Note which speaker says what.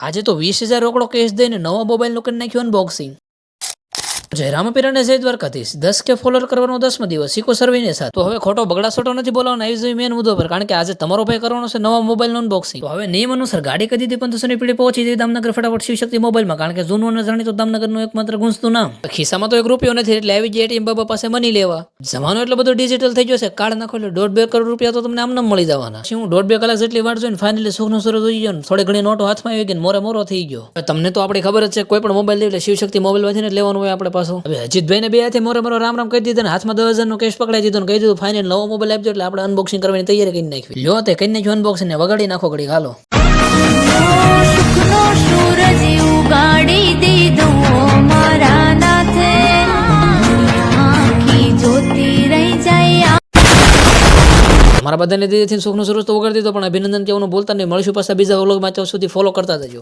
Speaker 1: આજે તો 20,000 રોકડો કેશ દઈને નવા મોબાઈલનું કરી નાખ્યું અનબોક્સિંગ. જય રામપીરાને જય દ્વારકાધીશ. 10K ફોલોઅર કરવાનો 10મો દિવસ શીખો સર્વેને સાથ. તો હવે ખોટો બગડાસોટો નથી બોલાવવાનો, આવી જોઈએ મેન મુદ્દો પર, કારણ કે આજે તમારો ભાઈ કરવાનો છે નવા મોબાઈલનું અનબોક્સિંગ. તો હવે નિયમ અનુસાર ગાડી કદી હતી 1500ની પીઢી પહોંચી જઈ દામનગર ફટાફટ શિવશક્તિ મોબાઈલમાં, કારણ કે જૂનું અને જાણીતું દામનગરનું એકમાત્ર ગુંજતું નામ. ખિસ્સામાં તો 1 રૂપિયો નથી, એટલે આવી જાય એટીએમ બાબા પાસે મની લેવા. જમાનો એટલો બધો ડિજિટલ થઈ ગયો છે, કાર્ડ નાખો એટલે 1.5-2 કરોડ રૂપિયા તો તમને આમ મળી જવાના. શું 1.5-2 કલાક જેટલી વાટ જોઈને ફાઇનલી સુખનો સૂરજ ઉગી ગયો, થોડી ઘણી નોટો હાથમાં આવી ગઈ, મોરો થઈ ગયો. તમને તો આપણી ખબર જ છે, કોઈ પણ મોબાઈલ એટલે શિવશક્તિ મોબાઈલમાંથી જ લેવાનું હોય આપણે પાછું. હવે અજીતભાઈને બે હાથે મોરો રામ કહી દીધા ને હાથમાં 10,000નો કેશ પકડાઈ દીધો ને કહી દીધું ફાઇનલ નવો મોબાઈલ આપજો, એટલે આપણે અનબોક્સિંગ કરવાની તૈયારી કરી નાખી. લ્યો તે કરી નાખ્યું અનબોક્સિંગ ને વગાડી નાખો ઘડી. હાલો
Speaker 2: સુખનો સૂરજ ઉગાડી દીધો મારા નાથે, આખી જોતી રહી જાય.
Speaker 1: મારા બધાને દીધેથી સુખનો સૂરજ તો વગાડી દીધો, પણ અભિનંદન કહેવાનું ભૂલતા નહીં. મળીશું પાછા બીજા વ્લોગમાં, ત્યાં સુધી ફોલો કરતા જજો.